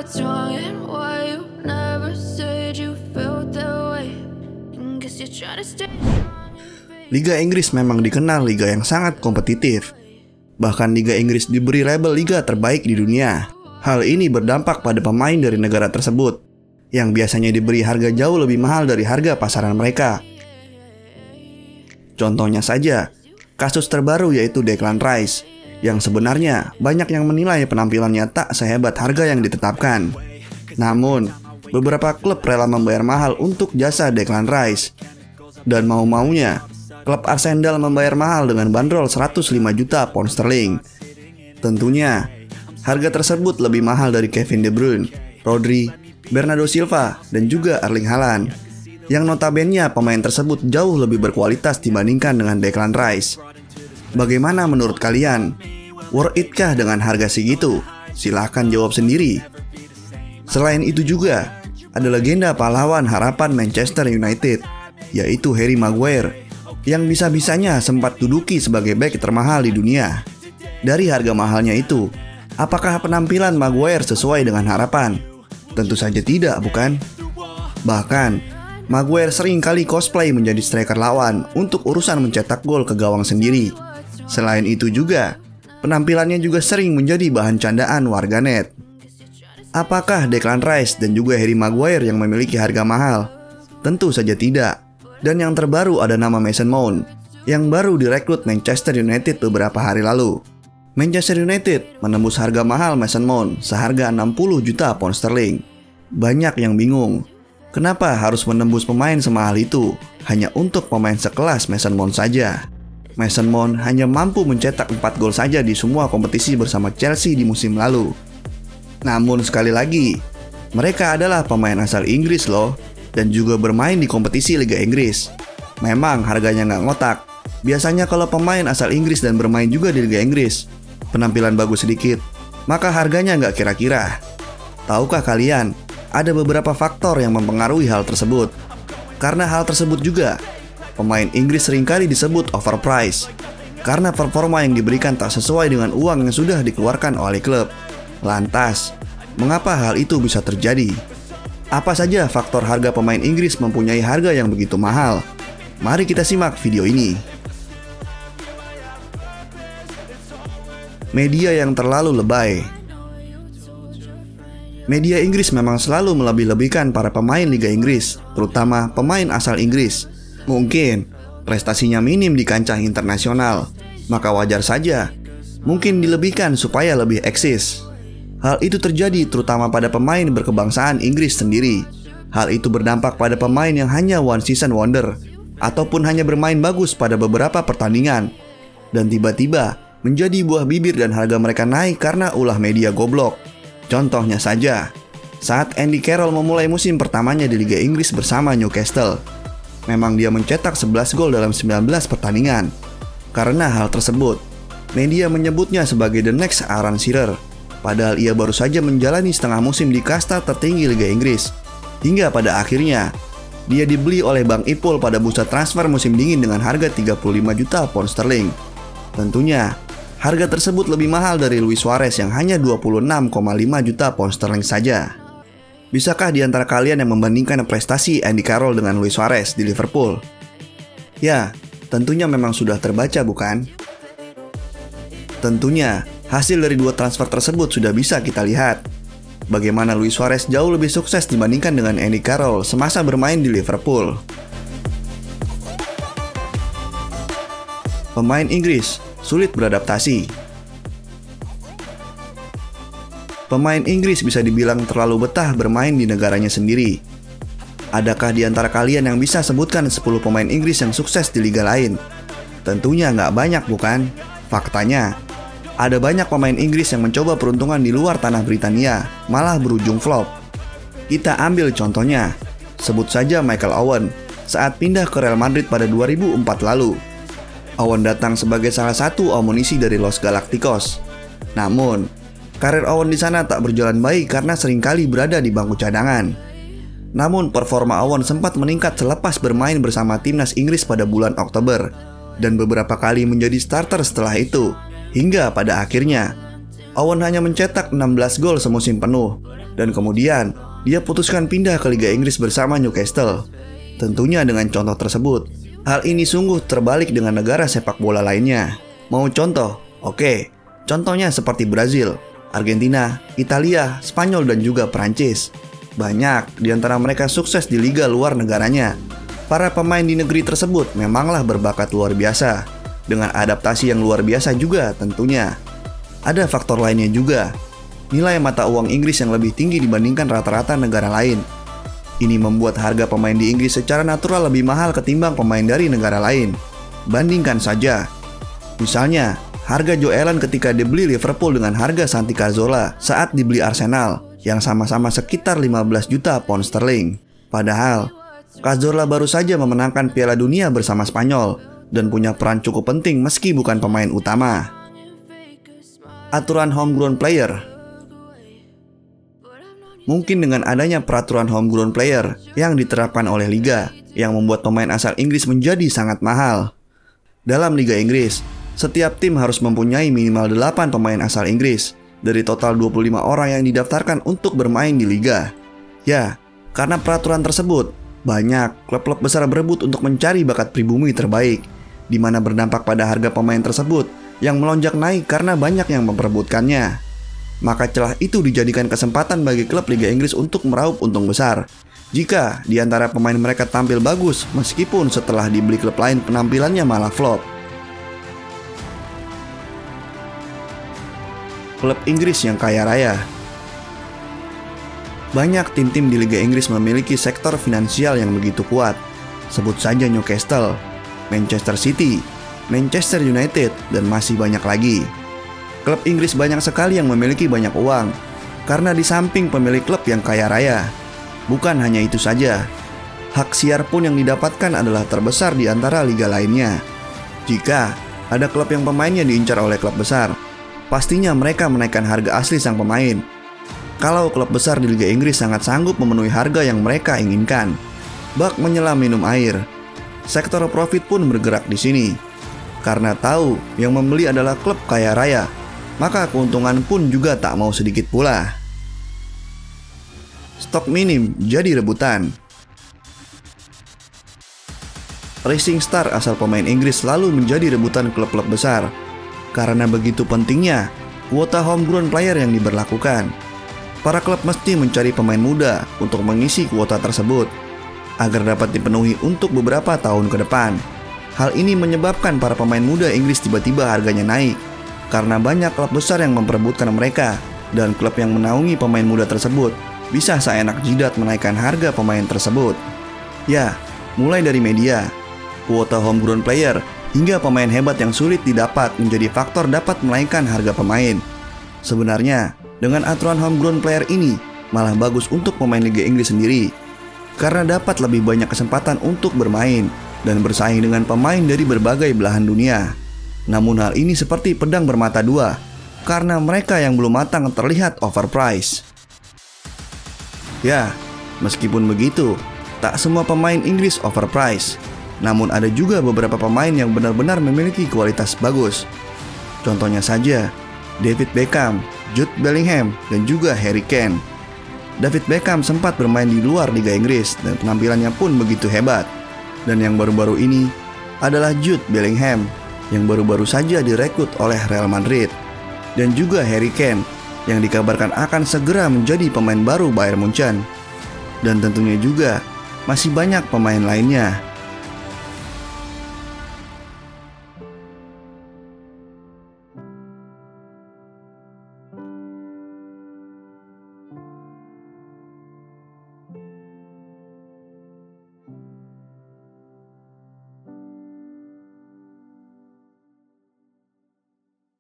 what's wrong and why you never said you felt that way. Guess you're trying to stay strong. Liga Inggris memang dikenal liga yang sangat kompetitif. Bahkan Liga Inggris diberi label liga terbaik di dunia. Hal ini berdampak pada pemain dari negara tersebut, yang biasanya diberi harga jauh lebih mahal dari harga pasaran mereka. Contohnya saja, kasus terbaru yaitu Declan Rice, yang sebenarnya banyak yang menilai penampilannya tak sehebat harga yang ditetapkan. Namun, beberapa klub rela membayar mahal untuk jasa Declan Rice. Dan mau-maunya, klub Arsenal membayar mahal dengan bandrol 105 juta pound sterling. Tentunya, harga tersebut lebih mahal dari Kevin De Bruyne, Rodri, Bernardo Silva, dan juga Erling Haaland, yang notabene pemain tersebut jauh lebih berkualitas dibandingkan dengan Declan Rice. Bagaimana menurut kalian? Worth it kah dengan harga segitu? Silahkan jawab sendiri. Selain itu juga, ada legenda pahlawan harapan Manchester United, yaitu Harry Maguire, yang bisa-bisanya sempat duduki sebagai bek termahal di dunia. Dari harga mahalnya itu, apakah penampilan Maguire sesuai dengan harapan? Tentu saja tidak, bukan? Bahkan, Maguire sering kali cosplay menjadi striker lawan untuk urusan mencetak gol ke gawang sendiri. Selain itu juga, penampilannya juga sering menjadi bahan candaan warganet. Apakah Declan Rice dan juga Harry Maguire yang memiliki harga mahal? Tentu saja tidak. Dan yang terbaru ada nama Mason Mount, yang baru direkrut Manchester United beberapa hari lalu. Manchester United menembus harga mahal Mason Mount seharga 60 juta pound sterling. Banyak yang bingung, kenapa harus menembus pemain semahal itu hanya untuk pemain sekelas Mason Mount saja? Mason Mount hanya mampu mencetak 4 gol saja di semua kompetisi bersama Chelsea di musim lalu. Namun sekali lagi, mereka adalah pemain asal Inggris loh, dan juga bermain di kompetisi Liga Inggris. Memang harganya nggak ngotak. Biasanya kalau pemain asal Inggris dan bermain juga di Liga Inggris, penampilan bagus sedikit, maka harganya nggak kira-kira. Tahukah kalian, ada beberapa faktor yang mempengaruhi hal tersebut. Karena hal tersebut juga, pemain Inggris seringkali disebut overpriced, karena performa yang diberikan tak sesuai dengan uang yang sudah dikeluarkan oleh klub. Lantas, mengapa hal itu bisa terjadi? Apa saja faktor harga pemain Inggris mempunyai harga yang begitu mahal? Mari kita simak video ini. Media yang terlalu lebay. Media Inggris memang selalu melebih-lebihkan para pemain Liga Inggris, terutama pemain asal Inggris. Mungkin prestasinya minim di kancah internasional, maka wajar saja mungkin dilebihkan supaya lebih eksis. Hal itu terjadi terutama pada pemain berkebangsaan Inggris sendiri. Hal itu berdampak pada pemain yang hanya one season wonder, ataupun hanya bermain bagus pada beberapa pertandingan, dan tiba-tiba menjadi buah bibir dan harga mereka naik karena ulah media goblok. Contohnya saja, saat Andy Carroll memulai musim pertamanya di Liga Inggris bersama Newcastle. Memang dia mencetak 11 gol dalam 19 pertandingan. Karena hal tersebut, media menyebutnya sebagai the next Alan Shearer. Padahal ia baru saja menjalani setengah musim di kasta tertinggi Liga Inggris. Hingga pada akhirnya, dia dibeli oleh Bank Ipol pada bursa transfer musim dingin dengan harga 35 juta pound sterling. Tentunya, harga tersebut lebih mahal dari Luis Suarez yang hanya 26,5 juta pound sterling saja. Bisakah di antara kalian yang membandingkan prestasi Andy Carroll dengan Luis Suarez di Liverpool? Ya, tentunya memang sudah terbaca, bukan? Tentunya, hasil dari dua transfer tersebut sudah bisa kita lihat. Bagaimana Luis Suarez jauh lebih sukses dibandingkan dengan Andy Carroll semasa bermain di Liverpool. Pemain Inggris sulit beradaptasi. Pemain Inggris bisa dibilang terlalu betah bermain di negaranya sendiri. Adakah di antara kalian yang bisa sebutkan 10 pemain Inggris yang sukses di liga lain? Tentunya nggak banyak, bukan? Faktanya, ada banyak pemain Inggris yang mencoba peruntungan di luar tanah Britania, malah berujung flop. Kita ambil contohnya, sebut saja Michael Owen saat pindah ke Real Madrid pada 2004 lalu. Owen datang sebagai salah satu amunisi dari Los Galacticos. Namun, karir Owen di sana tak berjalan baik karena seringkali berada di bangku cadangan. Namun, performa Owen sempat meningkat selepas bermain bersama timnas Inggris pada bulan Oktober, dan beberapa kali menjadi starter setelah itu. Hingga pada akhirnya, Owen hanya mencetak 16 gol semusim penuh. dan kemudian dia putuskan pindah ke Liga Inggris bersama Newcastle. Tentunya dengan contoh tersebut, hal ini sungguh terbalik dengan negara sepak bola lainnya. Mau contoh? Oke, contohnya seperti Brazil, Argentina, Italia, Spanyol, dan juga Prancis. Banyak di antara mereka sukses di liga luar negaranya. Para pemain di negeri tersebut memanglah berbakat luar biasa, dengan adaptasi yang luar biasa juga tentunya. Ada faktor lainnya juga, nilai mata uang Inggris yang lebih tinggi dibandingkan rata-rata negara lain. Ini membuat harga pemain di Inggris secara natural lebih mahal ketimbang pemain dari negara lain. Bandingkan saja, misalnya harga Joe Allen ketika dibeli Liverpool dengan harga Santi Cazorla saat dibeli Arsenal, yang sama-sama sekitar 15 juta pound sterling. Padahal Cazorla baru saja memenangkan Piala Dunia bersama Spanyol dan punya peran cukup penting meski bukan pemain utama. Aturan homegrown player. Mungkin dengan adanya peraturan homegrown player yang diterapkan oleh liga yang membuat pemain asal Inggris menjadi sangat mahal. Dalam Liga Inggris, setiap tim harus mempunyai minimal 8 pemain asal Inggris dari total 25 orang yang didaftarkan untuk bermain di liga. Ya, karena peraturan tersebut, banyak klub-klub besar berebut untuk mencari bakat pribumi terbaik, di mana berdampak pada harga pemain tersebut yang melonjak naik karena banyak yang memperebutkannya. Maka celah itu dijadikan kesempatan bagi klub Liga Inggris untuk meraup untung besar jika di antara pemain mereka tampil bagus meskipun setelah dibeli klub lain penampilannya malah flop. Klub Inggris yang kaya raya. Banyak tim-tim di Liga Inggris memiliki sektor finansial yang begitu kuat. Sebut saja Newcastle, Manchester City, Manchester United, dan masih banyak lagi. Klub Inggris banyak sekali yang memiliki banyak uang, karena di samping pemilik klub yang kaya raya. Bukan hanya itu saja, hak siar pun yang didapatkan adalah terbesar di antara liga lainnya. Jika ada klub yang pemainnya diincar oleh klub besar, pastinya mereka menaikkan harga asli sang pemain. Kalau klub besar di Liga Inggris sangat sanggup memenuhi harga yang mereka inginkan, bak menyelam minum air. Sektor profit pun bergerak di sini. Karena tahu yang membeli adalah klub kaya raya, maka keuntungan pun juga tak mau sedikit pula. Stok minim jadi rebutan. Rising star asal pemain Inggris selalu menjadi rebutan klub-klub besar, karena begitu pentingnya kuota homegrown player yang diberlakukan. Para klub mesti mencari pemain muda untuk mengisi kuota tersebut, agar dapat dipenuhi untuk beberapa tahun ke depan. Hal ini menyebabkan para pemain muda Inggris tiba-tiba harganya naik, karena banyak klub besar yang memperebutkan mereka, dan klub yang menaungi pemain muda tersebut bisa seenak jidat menaikkan harga pemain tersebut. Ya, mulai dari media, kuota homegrown player, hingga pemain hebat yang sulit didapat menjadi faktor dapat menaikkan harga pemain. Sebenarnya, dengan aturan homegrown player ini malah bagus untuk pemain Liga Inggris sendiri, karena dapat lebih banyak kesempatan untuk bermain dan bersaing dengan pemain dari berbagai belahan dunia. Namun hal ini seperti pedang bermata dua, karena mereka yang belum matang terlihat overpriced. Ya, meskipun begitu, tak semua pemain Inggris overpriced. Namun ada juga beberapa pemain yang benar-benar memiliki kualitas bagus. Contohnya saja, David Beckham, Jude Bellingham, dan juga Harry Kane. David Beckham sempat bermain di luar Liga Inggris dan penampilannya pun begitu hebat. Dan yang baru-baru ini adalah Jude Bellingham yang baru-baru saja direkrut oleh Real Madrid. Dan juga Harry Kane yang dikabarkan akan segera menjadi pemain baru Bayern Munchen. Dan tentunya juga masih banyak pemain lainnya.